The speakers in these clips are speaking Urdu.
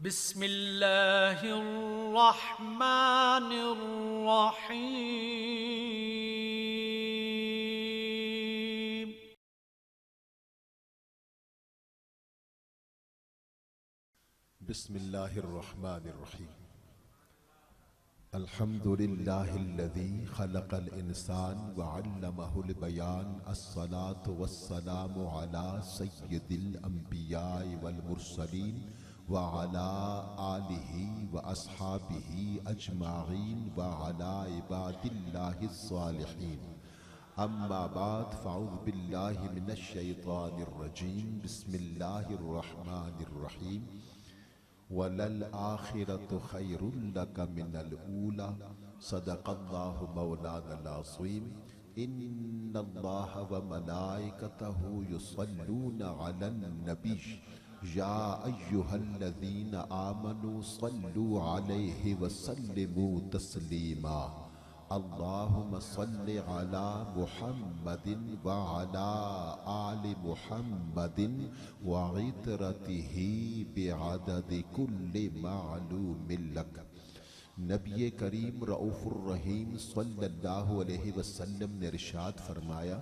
بسم اللہ الرحمن الرحیم۔ بسم اللہ الرحمن الرحیم۔ الحمد للہ الذی خلق الانسان وعلمہ البیان، الصلاة والسلام علی سید الانبیاء والمرسلین وعلی آلہ واصحابہ اجمعین وعلی عباد اللہ الصالحین۔ اما بعد فاعوذ باللہ من الشیطان الرجیم، بسم اللہ الرحمن الرحیم۔ وَلَلْآخِرَةُ خَيْرٌ لَكَ مِنَ الْأُولَى صدق اللہ مولانا العظیم۔ ان اللہ وملائکتہ یصلون علی النبی یا ایہا الذین آمنوا صلوا علیہ وسلموا تسلیما۔ اللہم صل علی محمد وعلی آل محمد وعطرتہ بعدد کل معلوم لک۔ نبی کریم رؤوف الرحیم صلی اللہ علیہ وسلم نے ارشاد فرمایا،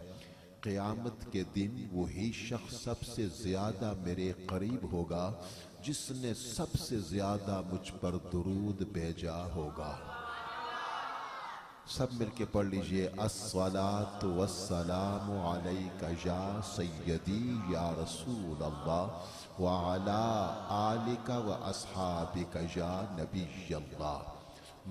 قیامت کے دن وہی شخص سب سے زیادہ میرے قریب ہوگا جس نے سب سے زیادہ مجھ پر درود بھیجا ہوگا۔ سب مل کے پڑھ لیجئے، الصلاۃ والسلام علیک یا سیدی یا رسول اللہ وعلی آلک واصحابک یا نبی اللہ۔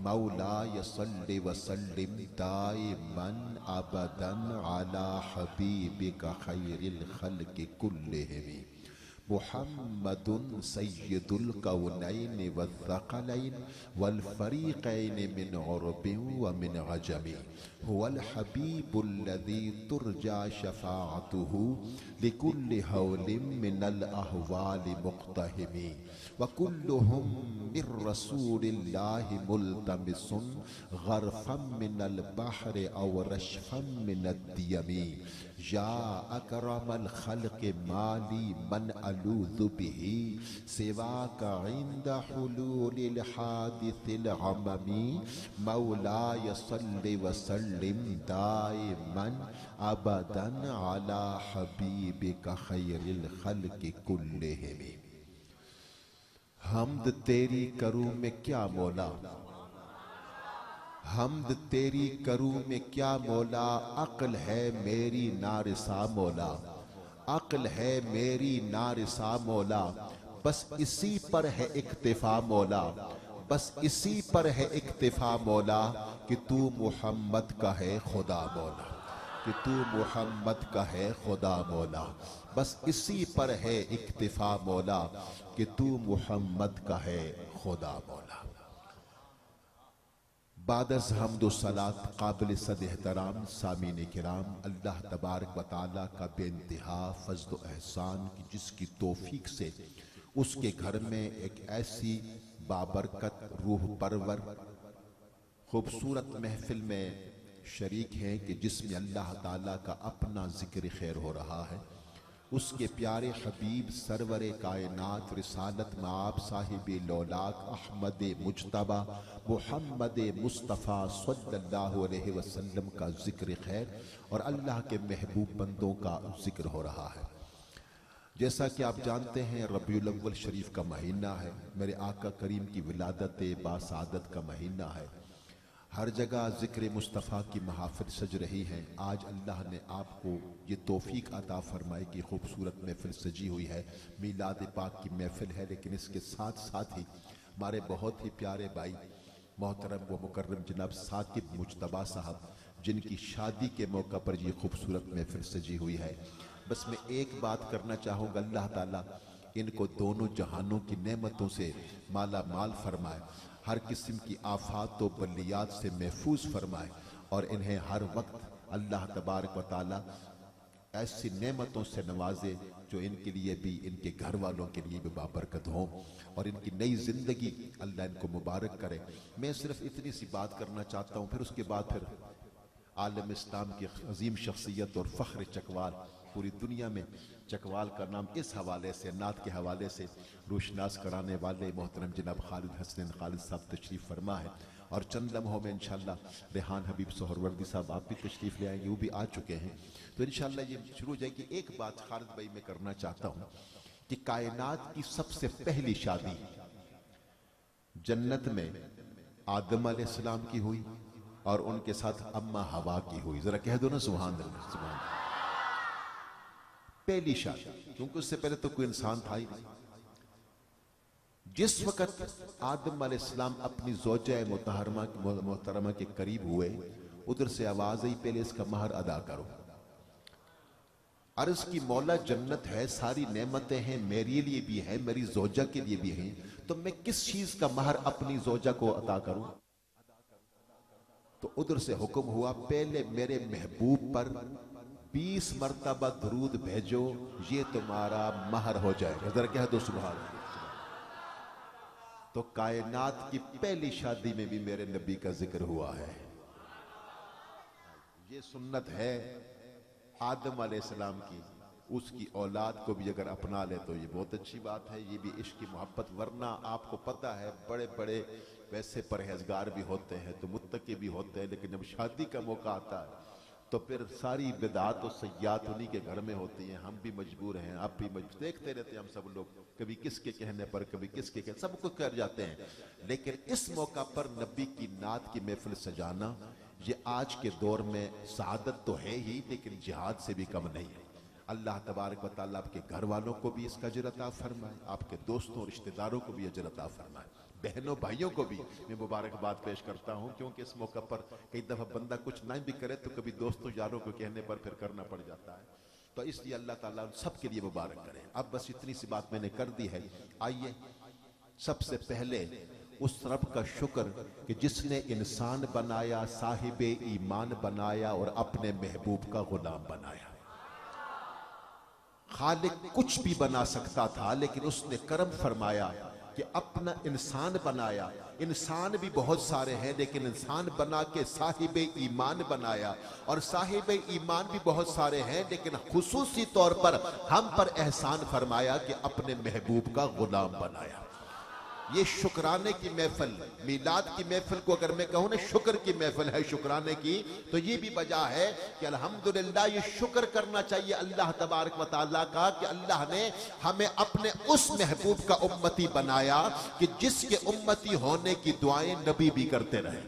مولاي صل وسلم دائما ابدا على حبيبك خير الخلق كلهم محمد سيد الكونين والثقلين والفريقين من عرب ومن عجم، هو الحبيب الذي ترجى شفاعته لكل هول من الأهوال مقتهم، وكلهم من رسول الله ملتمس غرفا من البحر أو رشفا من الديم، يا أكرم الخلق ما لي من ألوذ به سواك عند حلول الحادث العمم، مولاي صل وسلم دائما أبدا على حبيبك خير الخلق كلهم۔ حمد تیری کروں میں کیا مولا، حمد تیری کروں میں کیا مولا، عقل ہے میری نارسا مولا، عقل ہے میری نارسا مولا، بس اسی پر ہے اکتفا مولا، بس اسی پر ہے اکتفا مولا، کہ تو محمد کا ہے خدا مولا، کہ تو محمد کا ہے خدا مولا، بس اسی پر ہے اکتفا مولا، کہ تو محمد کا ہے خدا مولا۔ بعد از حمد و صلاۃ قابل صد احترام سامعین کرام، اللہ تبارک و تعالیٰ کا بے انتہا فضل و احسان کی جس کی توفیق سے اس کے گھر میں ایک ایسی بابرکت روح پرور خوبصورت محفل میں شریک ہیں کہ جس میں اللہ تعالیٰ کا اپنا ذکر خیر ہو رہا ہے۔ اس کے پیارے حبیب سرور کائنات رسالت مآب صاحب لولاک احمد مجتبیٰ محمد مصطفیٰ صلی اللہ علیہ وسلم کا ذکر خیر اور اللہ کے محبوب بندوں کا ذکر ہو رہا ہے۔ جیسا کہ آپ جانتے ہیں ربیع الاول شریف کا مہینہ ہے، میرے آقا کریم کی ولادت باسعادت کا مہینہ ہے، ہر جگہ ذکر مصطفیٰ کی محافل سج رہی ہیں۔ آج اللہ نے آپ کو یہ توفیق عطا فرمائی کہ خوبصورت محفل سجی ہوئی ہے، میلاد پاک کی محفل ہے، لیکن اس کے ساتھ ساتھ ہی ہمارے بہت ہی پیارے بھائی محترم و مکرم جناب ثاقب مجتبیٰ صاحب، جن کی شادی کے موقع پر یہ خوبصورت محفل سجی ہوئی ہے۔ بس میں ایک بات کرنا چاہوں گا، اللہ تعالیٰ ان کو دونوں جہانوں کی نعمتوں سے مالا مال فرمائے، ہر قسم کی آفات و بلیات سے محفوظ فرمائے، اور انہیں ہر وقت اللہ تبارک و تعالیٰ ایسی نعمتوں سے نوازے جو ان کے لیے بھی، ان کے گھر والوں کے لیے بھی بابرکت ہوں، اور ان کی نئی زندگی اللہ ان کو مبارک کرے۔ میں صرف اتنی سی بات کرنا چاہتا ہوں، پھر اس کے بعد عالم اسلام کی عظیم شخصیت اور فخر چکوال پوری دنیا میں چکوال کا نام اس حوالے سے، نعت کے حوالے سے روشناس کرانے والے محترم جناب خالد حسن خالد صاحب تشریف فرما ہے، اور چند لمحوں میں انشاءاللہ ریحان حبیب سہروردی صاحب آپ بھی تشریف لے آئیں گے، وہ بھی آ چکے ہیں۔ تو انشاءاللہ یہ شروع ہو جائے گی۔ ایک بات خالد بھائی میں کرنا چاہتا ہوں کہ کائنات کی سب سے پہلی شادی جنت میں آدم علیہ السلام کی ہوئی اور ان کے ساتھ اماں حوا کی ہوئی۔ ذرا کہہ دو نا سبحان اللہ، سبحان اللہ۔ پہلی شادی، کیونکہ اس سے پہلے تو کوئی انسان تھا ہی نہیں۔ جس وقت آدم علیہ السلام اپنی زوجہ محترمہ کے قریب ہوئے، ادھر سے آواز آئی پہلے اس کا مہر ادا کرو۔ عرض کی مولا جنت ہے، ساری نعمتیں ہیں، میرے لیے بھی ہیں، میری زوجہ کے لیے بھی ہیں، تو میں کس چیز کا مہر اپنی زوجہ کو عطا کروں؟ تو ادھر سے حکم ہوا پہلے میرے محبوب پر 20 مرتبہ درود بھیجو، یہ تمہارا مہر ہو جائے گا۔ ذرا کہہ دو سبحان اللہ۔ تو کائنات کی پہلی شادی میں بھی میرے نبی کا ذکر ہوا ہے۔ یہ سنت ہے آدم علیہ السلام کی، اس کی اولاد کو بھی اگر اپنا لے تو یہ بہت اچھی بات ہے، یہ بھی عشق کی محبت۔ ورنہ آپ کو پتہ ہے بڑے بڑے ویسے پرہیزگار بھی ہوتے ہیں تو متقی بھی ہوتے ہیں، لیکن جب شادی کا موقع آتا ہے تو پھر ساری بدعات و سیئات انہی کے گھر میں ہوتی ہیں۔ ہم بھی مجبور ہیں، آپ بھی مجبور، دیکھتے رہتے ہیں ہم سب لوگ، کبھی کس کے کہنے پر کبھی کس کے کہنے، سب کچھ کر جاتے ہیں۔ لیکن اس موقع پر نبی کی نعت کی محفل سجانا، یہ آج کے دور میں سعادت تو ہے ہی، لیکن جہاد سے بھی کم نہیں ہے۔ اللہ تبارک و تعالیٰ آپ کے گھر والوں کو بھی اس کا اجر عطا فرمائے، آپ کے دوستوں اور رشتہ داروں کو بھی اجر عطا فرمائے، بہنوں بھائیوں کو بھی میں مبارکباد پیش کرتا ہوں، کیونکہ اس موقع پر کئی دفعہ بندہ کچھ نہ بھی کرے تو کبھی دوستوں یاروں کو کہنے پر پھر کرنا پڑ جاتا ہے، تو اس لیے اللہ تعالیٰ سب کے لیے مبارک کرے۔ اب بس اتنی سی بات میں نے کر دی ہے۔ آئیے سب سے پہلے اس رب کا شکر کہ جس نے انسان بنایا، صاحب ایمان بنایا اور اپنے محبوب کا غلام بنایا۔ خالق کچھ بھی بنا سکتا تھا، لیکن اس نے کرم فرمایا کہ اپنا انسان بنایا۔ انسان بھی بہت سارے ہیں، لیکن انسان بنا کے صاحب ایمان بنایا، اور صاحب ایمان بھی بہت سارے ہیں، لیکن خصوصی طور پر ہم پر احسان فرمایا کہ اپنے محبوب کا غلام بنایا۔ یہ شکرانے کی محفل، میلاد کی محفل کو اگر میں کہوں نا شکر کی محفل ہے، شکرانے کی، تو یہ بھی وجہ ہے کہ الحمدللہ یہ شکر کرنا چاہیے اللہ تبارک و تعالیٰ کا کہ اللہ نے ہمیں اپنے اس محبوب کا امتی بنایا کہ جس کے امتی ہونے کی دعائیں نبی بھی کرتے رہے۔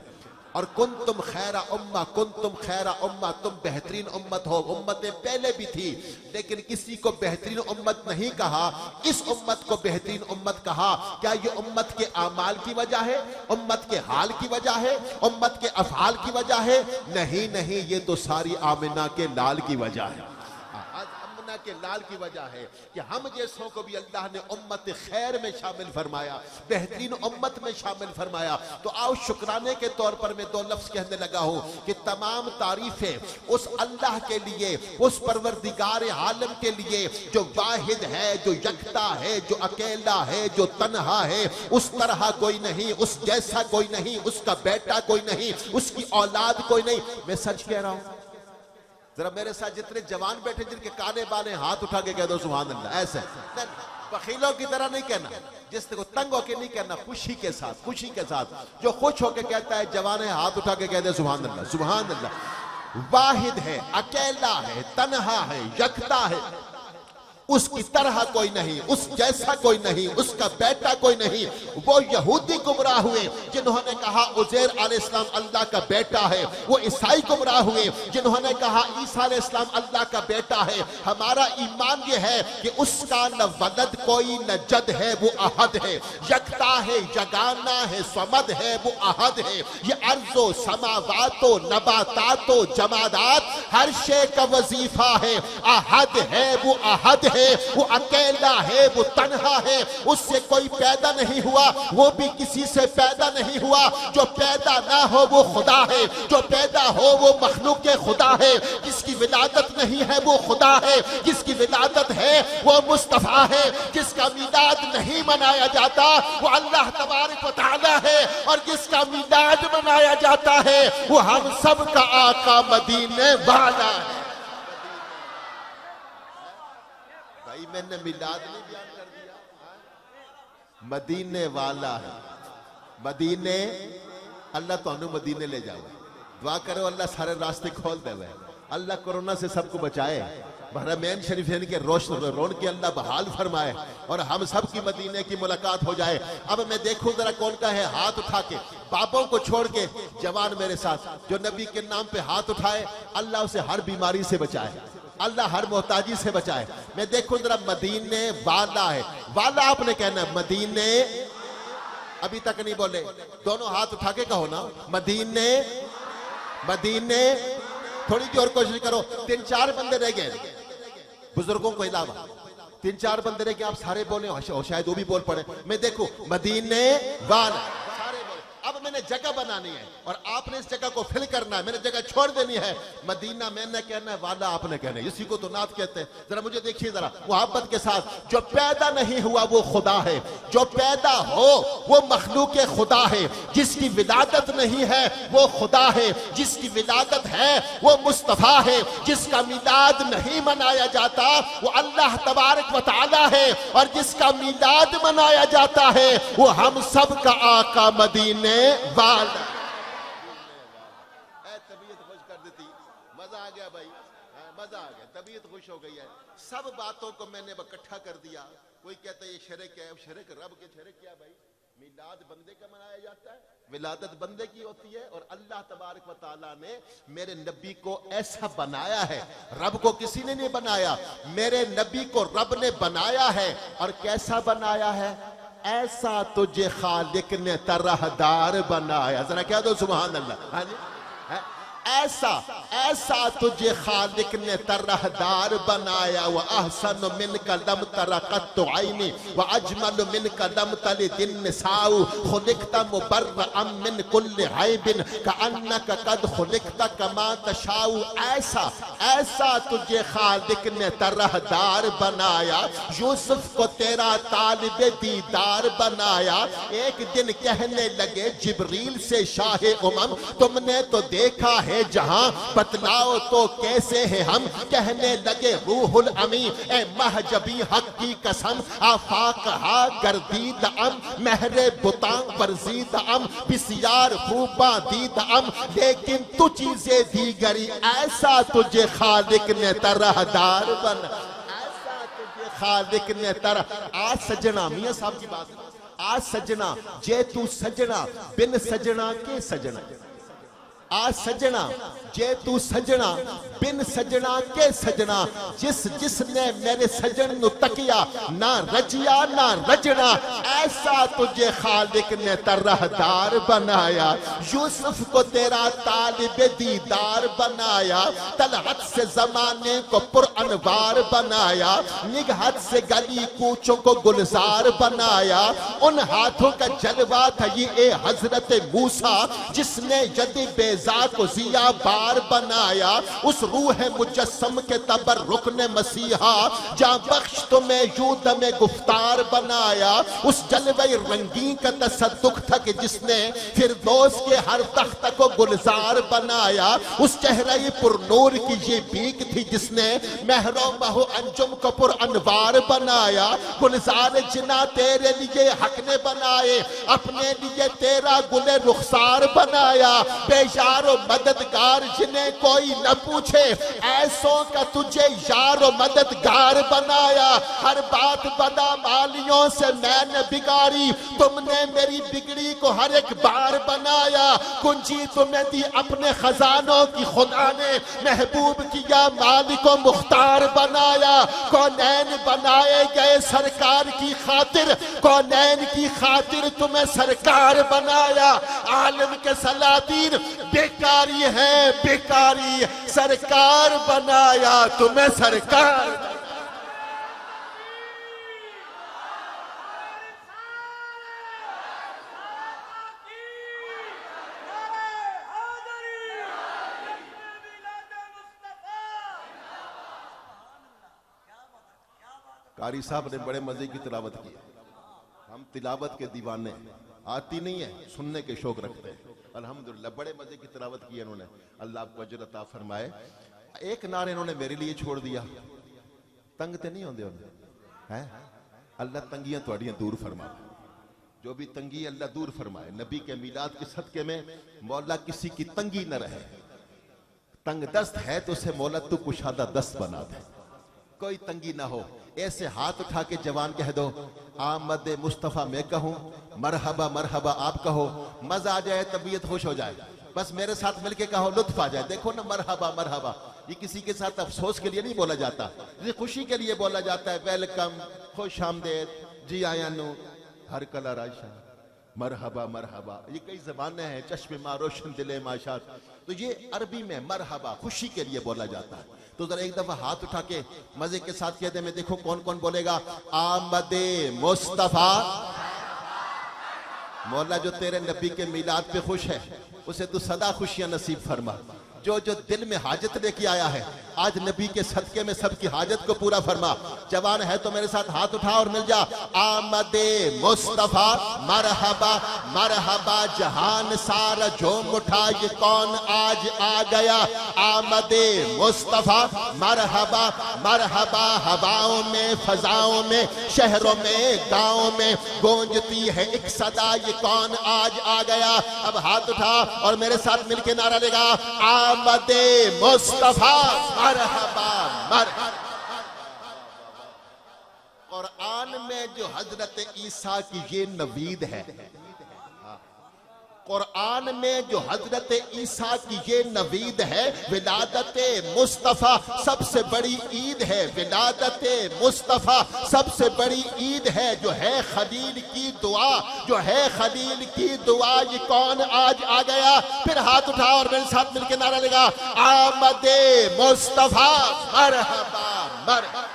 اور کنتم خیر امہ، کنتم خیر امہ، تم بہترین امت ہو۔ امتیں پہلے بھی تھی، لیکن کسی کو بہترین امت نہیں کہا، اس امت کو بہترین امت کہا۔ کیا یہ امت کے اعمال کی وجہ ہے؟ امت کے حال کی وجہ ہے؟ امت کے افعال کی وجہ ہے؟ نہیں نہیں، یہ تو ساری آمنہ کے لال کی وجہ ہے، کے لال کی وجہ ہے کہ ہم جیسوں کو بھی اللہ نے امت خیر میں شامل فرمایا، بہترین امت میں شامل فرمایا۔ تو آؤ شکرانے کے طور پر میں دو لفظ کہنے لگا ہوں کہ تمام تعریفیں اس اللہ کے لیے، اس پروردگار عالم کے لیے جو واحد ہے، جو یکتا ہے، جو اکیلا ہے، جو تنہا ہے، اس طرح کوئی نہیں، اس جیسا کوئی نہیں، اس کا بیٹا کوئی نہیں، اس کی اولاد کوئی نہیں۔ میں سچ کہہ رہا ہوں، ذرا میرے ساتھ جتنے جوان بیٹھے جن کے کانے بالیں ہاتھ اٹھا کے کہہ دو سبحان اللہ۔ ایسے بخیلوں کی طرح نہیں کہنا، جس کو تنگ ہو کے نہیں کہنا، خوشی کے ساتھ، خوشی کے ساتھ۔ جو خوش ہو کے کہتا ہے جوان ہے ہاتھ اٹھا کے کہہ دے سبحان اللہ، سبحان اللہ۔ واحد ہے، اکیلا ہے، تنہا ہے، یکتا ہے، اس کی طرح کوئی نہیں، اس جیسا کوئی نہیں، اس کا بیٹا کوئی نہیں۔ وہ یہودی گمراہ ہوئے جنہوں نے کہا عزیر علیہ السلام اللہ کا بیٹا ہے، وہ عیسائی گمراہ ہوئے جنہوں نے کہا عیسیٰ علیہ السلام اللہ کا بیٹا ہے۔ ہمارا ایمان یہ ہے کہ اس کا نہ ولد کوئی نہ جد ہے، وہ احد ہے، یکتا ہے، یگانہ ہے، صمد ہے، وہ احد ہے۔ یہ ارض و سماوات و نباتات و جمادات ہر شے کا وظیفہ ہے، احد ہے، وہ احد ہے، وہ اکیلا ہے، وہ تنہا ہے، اس سے کوئی پیدا نہیں ہوا، وہ بھی کسی سے پیدا نہیں ہوا۔ جو پیدا نہ ہو وہ خدا ہے، جو پیدا ہو وہ مخلوق خدا ہے۔ جس کی ولادت نہیں ہے وہ خدا ہے، جس کی ولادت ہے وہ مصطفیٰ ہے۔ جس کا میلاد نہیں منایا جاتا وہ اللہ تبارک و تعالی ہے، اور جس کا میلاد منایا جاتا ہے وہ ہم سب کا آقا مدینے والا ہے۔ میں نے میلاد نہیں بیان کر دیا؟ مدینے والا ہے، مدینے، اللہ تو انہوں مدینے لے جاؤ، دعا کرو اللہ سارے راستے کھول دے ہوئے، اللہ کورونا سے سب کو بچائے، حرمین شریفین کے رون کے اللہ بحال فرمائے اور ہم سب کی مدینے کی ملاقات ہو جائے۔ اب میں دیکھوں ذرا کون کا ہے ہاتھ اٹھا کے، باپوں کو چھوڑ کے جوان میرے ساتھ، جو نبی کے نام پہ ہاتھ اٹھائے اللہ اسے ہر بیماری سے بچائے، اللہ ہر محتاجی سے بچائے۔ میں دیکھوں ذرا مدینے والا ہے، والا آپ نے کہنا ہے، مدینے، ابھی تک نہیں بولے، دونوں ہاتھ اٹھا کے کہو نا، مدینے، مدینے، تھوڑی کی اور کوشش کرو، 3-4 بندے رہ گئے بزرگوں کو علاوہ، 3-4 بندے رہ گئے، آپ سارے بولیں اور شاید وہ بھی بول پڑے۔ میں دیکھوں مدینے والا، سارے بولیں۔ اب میں نے جگہ بنانی ہے اور آپ نے اس جگہ کو فل کرنا ہے، میں نے جگہ چھوڑ دینی ہے، مدینہ میں نے کہنا ہے، والا آپ نے کہنا ہے، اسی کو تو نعت کہتے ہیں۔ ذرا مجھے دیکھیے ذرا محبت کے ساتھ، جو پیدا نہیں ہوا وہ خدا ہے، جو پیدا ہو وہ مخلوق خدا ہے، جس کی ولادت نہیں ہے وہ خدا ہے، جس کی ولادت ہے وہ مصطفیٰ ہے، جس کا میلاد نہیں منایا جاتا وہ اللہ تبارک و تعالی ہے، اور جس کا میلاد منایا جاتا ہے وہ ہم سب کا آقا مدینے والا۔ اے طبیعت خوش کر دیتی، مزہ آ گیا بھائی، مزہ آ گیا، طبیعت خوش ہو گئی ہے۔ سب باتوں کو میں نے اکٹھا کر دیا۔ کوئی کہتا ہے یہ شرک ہے، شرک رب کے شرک کیا بھائی؟ میلاد بندے کا منایا جاتا ہے، ولادت بندے کی ہوتی ہے، اور اللہ تبارک و تعالیٰ نے میرے نبی کو ایسا بنایا ہے، رب کو کسی نے نہیں بنایا، میرے نبی کو رب نے بنایا ہے، اور کیسا بنایا ہے؟ ایسا تجھے خالق نے طرح دار بنایا، ذرا کہہ دو سبحان اللہ، ہاں جی، ایسا ایسا تجھے خالق نے طرح دار بنایا، وَأَحْسَنُ مِنْكَ لَمْ تَرَ قَطُّ عَيْنِ وَأَجْمَلُ مِنْكَ لَمْ تَلِدِ النِّسَاءُ خُلِقْتَ مُبَرَّأً مِنْ كُلِّ عَيْبٍ كَأَنَّكَ قَدْ خُلِقْتَ كَمَا تَشَاءُ۔ ایسا ایسا تجھے خالق نے طرح دار بنایا، یوسف کو تیرا طالب دیدار بنایا۔ ایک دن کہنے لگے جبریل سے شاہ امم، تم نے تو دیکھا ہے جہاں، بتلاؤ تو کیسے ہیں ہم؟ کہنے لگے روح الامی، اے مہجبی حق کی قسم، آفاق ہا گردید ام، مہر بتاں ورزید ام، بسیار خوباں دید ام، لیکن تو چیزیں دیگری، ایسا تجھے خالق نے طرح دار بنا، ایسا تجھے خالق نے طرح۔ آج سجنا، میاں صاحب کی بات، آج سجنا جے تو سجنا بن سجنا کے سجنا، آج سجنا جے تو سجنا بن سجنا کے سجنا، جس نے میرے سجن نو تکیا نہ رجیا نہ رجنا، ایسا تجھے خالق نے طرح دار بنایا۔ یوسف کو تیرا طالب دیدار بنایا، طلعت سے زمانے کو پر انوار بنایا، نگہت سے گلی کوچوں کو گلزار بنایا۔ ان ہاتھوں کا جلوہ تھا یہ اے حضرت موسیٰ، جس نے ید بیضا کو ضیا بار بنایا۔ اس روح مجسم کے تبرک نے مسیحا، جاں بخش تمہیں یوں دم گفتار بنایا۔ اس جلوہ رنگین کا تصدق تھا کہ جس نے فردوس کے ہر تخت کو گلزار بنایا۔ اس چہرہ پر نور کی یہ بیک تھی جس نے مہر و مہ انجم کو پر انوار بنایا۔ گلزار جنا تیرے لیے حق نے بنائے، اپنے لیے تیرا گل رخسار بنایا۔ بے یار و مددگار جنہیں کوئی نہ پوچھے، ایسوں کا تجھے یار و مددگار بنایا۔ ہر بات بدا مالیوں سے میں نے بگاڑی، تم نے میری بگڑی کو ہر ایک بار بنایا۔ کنجی تمہیں دی اپنے خزانوں کی خدا نے، محبوب کیا مالک و مختار بنایا۔ کونین بنائے گئے سرکار کی خاطر، کونین کی خاطر تمہیں سرکار بنایا۔ عالم کے سلاطین بیکاری ہے بیکاری، سرکار بنایا تمہیں سرکار۔ قاری صاحب نے بڑے مزے کی تلاوت کی، ہم تلاوت کے دیوانے، آتی نہیں ہے سننے کے شوق رکھتے ہیں، الحمدللہ بڑے مزے کی تلاوت کی انہوں نے، اللہ آپ کو اجر عطا فرمائے۔ ایک نعرہ انہوں نے میرے لیے چھوڑ دیا، تنگ تے نہیں ہوندے انہوں ہے اللہ تنگیاں توڑیاں دور فرمائے، جو بھی تنگی اللہ دور فرمائے، نبی کے میلاد کے صدقے میں مولا کسی کی تنگی نہ رہے، تنگ دست ہے تو اسے مولا تو کشادہ دست بنا دے، کوئی تنگی نہ ہو، ایسے ہاتھ اٹھا کے جوان کہہ دو آمد مصطفیٰ میں کہوں مرحبا مرحبا آپ کہو، مزہ آ جائے، طبیعت خوش ہو جائے، بس میرے ساتھ مل کے کہو لطف آ جائے، دیکھو نا مرحبا مرحبا، یہ کسی کے ساتھ افسوس کے لیے نہیں بولا جاتا، یہ خوشی کے لیے بولا جاتا ہے، ویلکم، خوش آمدید، جی آیا نو، ہر کلا رائشہ، مرحبا مرحبا، یہ کئی زبانیں ہیں، چشم ما روشن دل ماشات، تو یہ عربی میں مرحبا خوشی کے لیے بولا جاتا ہے، تو ذرا ایک دفعہ ہاتھ اٹھا کے مزے کے ساتھ کہتے میں دیکھو کون کون بولے گا آمد مصطفیٰ، مولا جو تیرے نبی کے میلاد پہ خوش ہے اسے تو سدا خوشیاں نصیب فرما، جو دل میں حاجت لے کے آیا ہے آج نبی کے صدقے میں سب کی حاجت کو پورا فرما، جوان ہے تو میرے ساتھ ہاتھ اٹھا اور مل جا، آمد مصطفیٰ مرحبا مرحبا جہان سارا جھوم اٹھا یہ کون آج آ گیا، آمد مصطفیٰ مرحبا مرحبا، ہواؤں میں فضاؤں میں شہروں میں گاؤں میں گونجتی ہے ایک صدا یہ کون آج آ گیا، اب ہاتھ اٹھا اور میرے ساتھ مل کے نعرہ لے گا آمد مصطفیٰ مرحبا مرحبا۔ قرآن میں جو حضرت عیسیٰ کی یہ نوید ہے، قرآن میں جو حضرت عیسیٰ کی یہ نوید ہے، ولادت مصطفیٰ سب سے بڑی عید ہے، ولادت مصطفیٰ سب سے بڑی عید ہے، جو ہے خلیل کی دعا، جو ہے خلیل کی دعا یہ کون آج آ گیا، پھر ہاتھ اٹھا اور میرے ساتھ مل کے نعرہ لگا آمد مصطفیٰ مرحبا مرحبا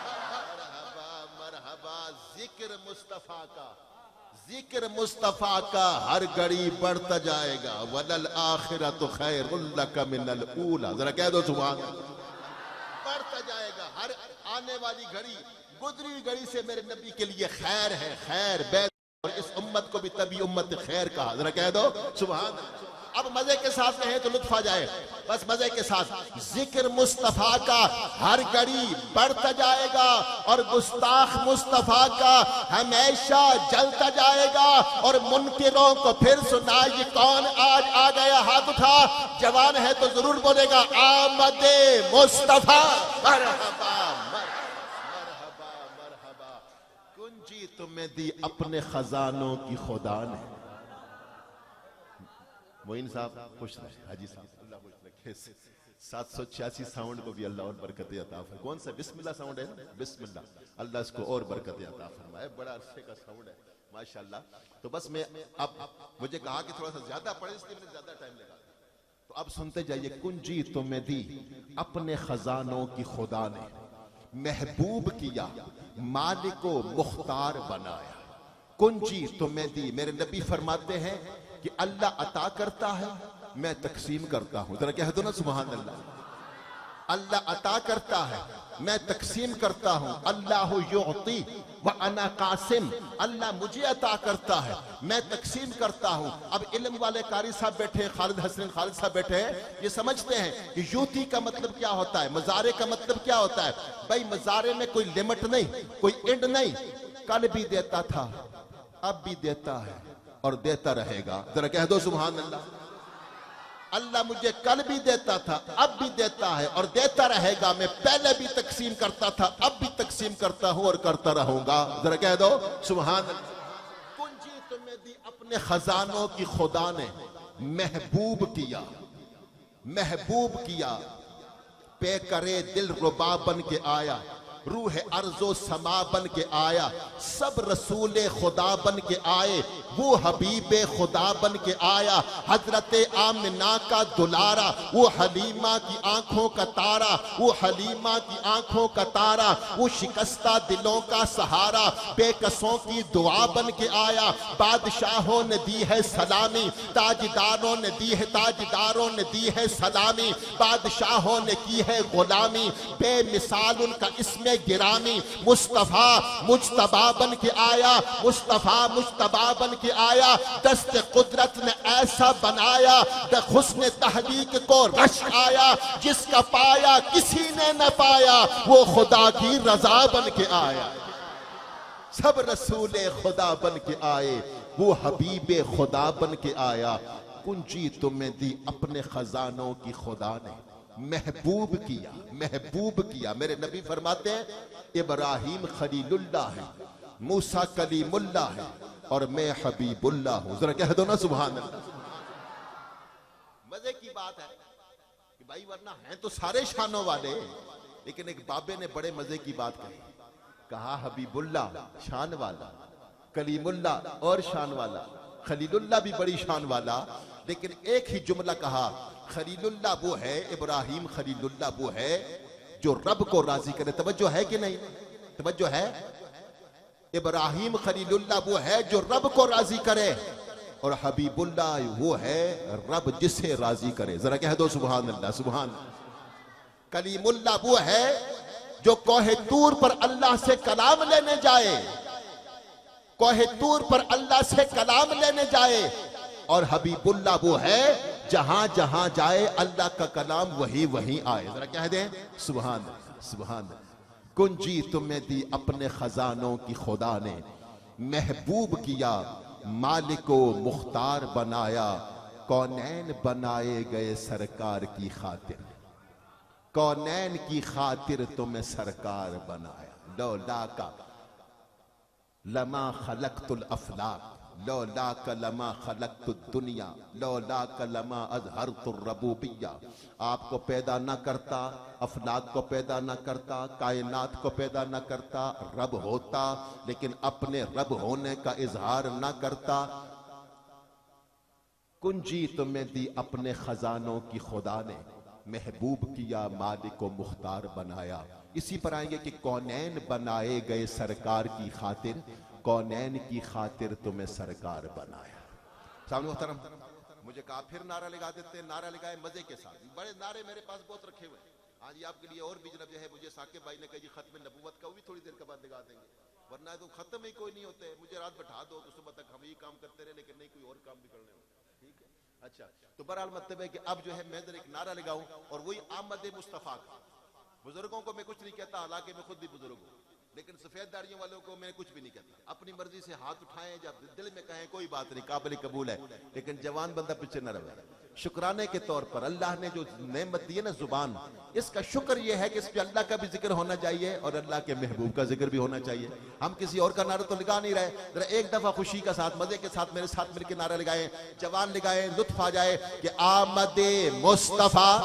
مرحبا، ذکر مصطفیٰ کا، ذکر مصطفیٰ کا ہر گھڑی بڑھتا جائے گا، وَلَلْآخِرَةُ خَيْرٌ لَكَ مِنَ الْأُولَى، ذرا کہہ دو سبحان اللہ، بڑھتا جائے گا، ہر آنے والی گھڑی گزری گھڑی سے میرے نبی کے لیے خیر ہے، خیر بیت، اور اس امت کو بھی تبھی امت خیر کہا، ذرا کہہ دو سبحان اللہ۔ اب مزے کے ساتھ کہیں تو لطف آ جائے، بس مزے کے ساتھ، ذکر مصطفیٰ کا ہر گھڑی بڑھتا جائے گا اور گستاخ مصطفیٰ کا ہمیشہ جلتا جائے گا، اور منکروں کو پھر سنا یہ کون آج آ گیا، ہاتھ اٹھا، جوان ہے تو ضرور بولے گا آمد مصطفیٰ مرحبا مرحبا مرحبا، کنجی تمہیں دی اپنے خزانوں کی خدا نے، معین صاحب خوش رہے، حاجی صاحب اللہ خوش رکھے، 786 ساؤنڈ کو بھی اللہ اور برکت عطا فرمائے، کون سا بسم اللہ ساؤنڈ ہے نا، بسم اللہ، اللہ اس کو اور برکت عطا فرمائے، بڑا عرصے کا ساؤنڈ ہے ماشاءاللہ۔ تو بس میں اب مجھے کہا کہ تھوڑا سا زیادہ پڑھے، اس لیے میں نے زیادہ ٹائم لگا، تو اب سنتے جائیے، کنجی تمہیں دی اپنے خزانوں کی خدا نے، محبوب کیا مالک و مختار بنایا، کنجی تمہیں دی، میرے نبی فرماتے ہیں کہ اللہ عطا کرتا ہے میں تقسیم کرتا ہوں، ذرا کہہ دو نا سبحان اللہ، اللہ عطا کرتا ہے میں تقسیم کرتا ہوں، اللہ یعطی وانا قاسم، اللہ مجھے عطا کرتا ہے میں تقسیم کرتا ہوں۔ اب علم والے قاری صاحب بیٹھے، خالد حسن خالد صاحب بیٹھے ہیں، یہ سمجھتے ہیں کہ یوتی کا مطلب کیا ہوتا ہے، مزارے کا مطلب کیا ہوتا ہے، بھائی مزارے میں کوئی لمٹ نہیں، کوئی اینڈ نہیں، کل بھی دیتا تھا اب بھی دیتا ہے اور دیتا رہے گا، ذرا کہہ دو سبحان اللہ، اللہ مجھے کل بھی دیتا تھا اب بھی دیتا ہے اور دیتا رہے گا، میں پہلے بھی تقسیم کرتا تھا اب بھی تقسیم کرتا ہوں اور کرتا رہوں گا، ذرا کہہ دو سبحان اللہ۔ کنجی تمہیں دی اپنے خزانوں کی خدا نے، محبوب کیا، محبوب کیا، پے کرے دل ربا بن کے آیا، روح ارض و سما بن کے آیا، سب رسول خدا بن کے آئے، وہ حبیب خدا بن کے آیا، حضرت آمنہ کا دلارا، وہ حلیمہ کی آنکھوں کا تارا، وہ حلیمہ کی آنکھوں کا تارا، وہ شکستہ دلوں کا سہارا، بے کسوں کی دعا بن کے آیا، بادشاہوں نے دی ہے سلامی، تاجداروں نے دی ہے سلامی، بادشاہوں نے کی ہے غلامی، بے مثال ان کا اسم گرامی، مصطفیٰ مجتبیٰ بن کے آیا، مصطفیٰ مجتبیٰ بن کے آیا، دست قدرت نے ایسا بنایا، حسن تحریک کو رشک آیا، جس کا پایا کسی نے نہ پایا، وہ خدا کی رضا بن کے آیا۔ سب رسول خدا بن کے آئے، وہ حبیب خدا بن کے آیا۔ کنجی تمہیں دی اپنے خزانوں کی خدا نے، محبوب کیا، محبوب کیا۔ میرے نبی فرماتے ہیں ابراہیم خلیل اللہ ہے، موسیٰ کلیم اللہ ہے، اور میں حبیب اللہ ہوں۔ ذرا کہہ دو نا سبحان اللہ۔ مزے کی بات ہے کہ بھائی ورنہ ہیں تو سارے شانوں والے، لیکن ایک بابے نے بڑے مزے کی بات کہی، کہا حبیب اللہ شان والا، کلیم اللہ اور شان والا، خلیل اللہ بھی بڑی شان والا، لیکن ایک ہی جملہ کہا، خلیل اللہ وہ ہے، ابراہیم خلیل اللہ وہ ہے جو رب کو راضی کرے۔ توجہ ہے کہ نہیں؟ توجہ ہے؟ ابراہیم خلیل اللہ وہ ہے جو رب کو راضی کرے، اور حبیب اللہ وہ ہے رب جسے راضی کرے۔ ذرا کہہ دو سبحان اللہ، سبحان اللہ۔ کلیم اللہ وہ ہے جو کوہ طور پر اللہ سے کلام لینے جائے، کوہ طور پر اللہ سے کلام لینے جائے، اور حبیب اللہ وہ ہے جہاں جہاں جائے اللہ کا کلام وہی وہی آئے۔ ذرا کہہ دیں سبحان اللہ، سبحان اللہ۔ کنجی تمہیں دی اپنے خزانوں کی خدا نے، محبوب کیا، مالک و مختار بنایا، کونین بنائے گئے سرکار کی خاطر، کونین کی خاطر تمہیں سرکار بنایا۔ لولاک لما خلقت الافلاک، لولاک لما خلقت الدنیا، لولاک لما اظہرت الربوبیہ۔ آپ کو پیدا نہ کرتا، افلاک کو پیدا نہ کرتا، کائنات کو پیدا نہ کرتا، رب ہوتا لیکن اپنے رب ہونے کا اظہار نہ کرتا۔ کنجی تمہیں دی اپنے خزانوں کی خدا نے، محبوب کیا، مالک و مختار بنایا۔ اسی پر آئیں گے کہ کونین بنائے گئے سرکار کی خاطر، کونین کی خاطر تمہیں سرکار بنایا۔ سامنے محترم مجھے کہا پھر نعرہ لگا دیتے ہیں، نعرہ لگائے مزے کے ساتھ، بڑے نعرے میرے پاس بہت رکھے ہوئے ہیں۔ ہاں جی آپ کے لیے اور بھی جناب جو ہے مجھے ثاقب بھائی نے کہا جی ختم نبوت کا وہ بھی تھوڑی دیر کے بعد لگا دیں گے، ورنہ تو ختم ہی کوئی نہیں ہوتے، مجھے رات بٹھا دو تو صبح تک ہم یہ کام کرتے رہے، لیکن نہیں کوئی اور کام بھی کرنے ہوتے۔ ٹھیک ہے اچھا، تو بہرحال مطلب ہے کہ اب جو ہے میں ادھر ایک نعرہ لگاؤں، اور وہی آمد مصطفیٰ کا۔ بزرگوں کو میں کچھ نہیں کہتا، حالانکہ میں خود بھی بزرگ ہوں، لیکن سفید داڑھیوں والوں کو میں کچھ بھی نہیں کہتا۔ اپنی مرضی سے ہاتھ اٹھائیں، جب دل میں کہیں کوئی بات نہیں، قابل قبول ہے، لیکن جوان بندہ پیچھے نہ رہے۔ شکرانے کے طور پر اللہ نے جو نعمت دی ہے نا زبان، اس کا شکر یہ ہے کہ اس پہ اللہ کا بھی ذکر ہونا چاہیے اور اللہ کے محبوب کا ذکر بھی ہونا چاہیے۔ ہم کسی اور کا نعرہ تو لگا نہیں رہے، ذرا ایک دفعہ خوشی کا ساتھ مزے کے ساتھ میرے ساتھ مل کے نعرہ لگائیں، جوان لگائیں، لطف آ جائے کہ آمد مصطفیٰ۔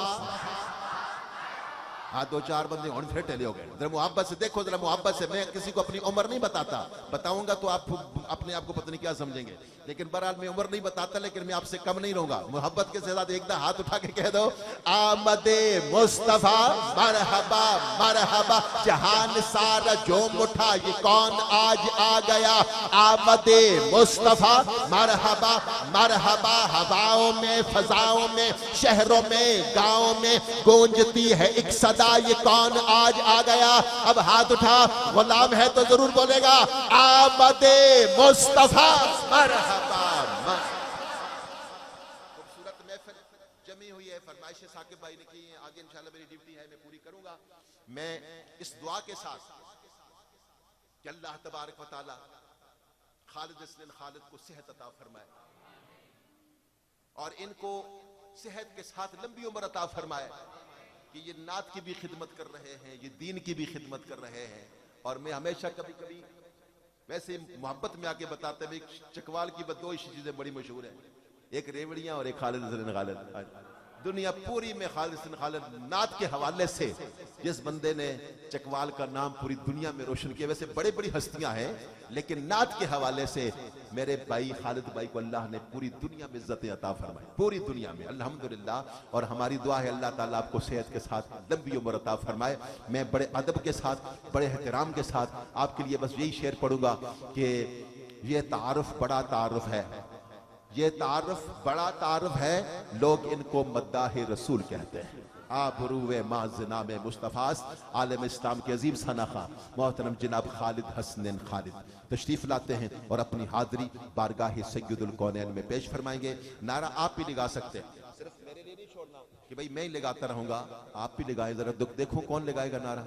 ہاں دو چار بندے ہون پھر ٹیلے ہو گئے، ذرا محبت سے دیکھو، ذرا محبت سے۔ میں کسی کو اپنی عمر نہیں بتاتا، بتاؤں گا تو آپ اپنے آپ کو پتہ نہیں کیا سمجھیں گے، لیکن بہرحال میں عمر نہیں بتاتا، لیکن میں آپ سے کم نہیں رہوں گا۔ محبت کے ساتھ ایک دفعہ ہاتھ اٹھا کے کہہ دو آمد مصطفیٰ مرحبا مرحبا، جہان سارا جوم اٹھا یہ کون آج آ گیا، آمد مصطفیٰ مرحبا مرحبا۔ ہواؤں میں فضاؤں میں شہروں میں گاؤں میں گونجتی ہے ایک صدا، یہ کون آج آ گیا۔ اب ہاتھ اٹھا، غلام ہے تو ضرور بولے گا آمد مصطفیٰ مرحبا۔ خوبصورت محفل جمی ہوئی ہے، فرمائشیں ثاقب بھائی نے کی ہیں، آگے انشاءاللہ میری ڈیوٹی ہے، میں پوری کروں گا۔ میں اس دعا کے ساتھ کہ اللہ تبارک و تعالی خالد اسلم خالد کو صحت عطا فرمائے، اور ان کو صحت کے ساتھ لمبی عمر عطا فرمائے، کہ یہ نعت کی بھی خدمت کر رہے ہیں، یہ دین کی بھی خدمت کر رہے ہیں۔ اور میں ہمیشہ کبھی کبھی ویسے محبت میں آکے بتاتے ہیں، چکوال کی دو چیزیں بڑی مشہور ہیں، ایک ریوڑیاں اور ایک خالد حسن خالد۔ دنیا پوری میں خالد حسن خالد نعت کے حوالے سے جس بندے نے چکوال کا نام پوری دنیا میں روشن کیا، ویسے بڑے بڑی ہستیاں ہیں، لیکن نعت کے حوالے سے میرے بھائی خالد بھائی کو اللہ نے پوری دنیا میں عزت عطا فرمائی، پوری دنیا میں الحمدللہ۔ اور ہماری دعا ہے اللہ تعالیٰ آپ کو صحت کے ساتھ لمبی عمر عطا فرمائے۔ میں بڑے ادب کے ساتھ، بڑے احترام کے ساتھ آپ کے لیے بس یہی شعر پڑھوں گا کہ یہ تعارف بڑا تعارف ہے، یہ تعارف بڑا تعارف ہے، لوگ ان کو مداح رسول کہتے ہیں۔ آبروئے ماں جناب مصطفیٰ عالم اسلام کے عظیم سناخہ محترم جناب خالد حسن خالد تشریف لاتے ہیں اور اپنی حاضری بارگاہ سید الکونین میں پیش فرمائیں گے۔ نعرہ آپ بھی لگا سکتے ہیں، صرف میرے لیے نہیں چھوڑنا کہ بھئی میں ہی لگاتا رہوں گا، آپ بھی لگائیں، ذرا دیکھو کون لگائے گا نعرہ۔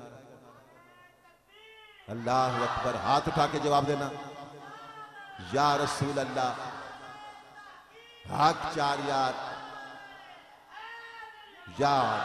اللہ اکبر. ہاتھ اٹھا کے جواب دینا. یا رسول اللہ، حق 4 یار. یا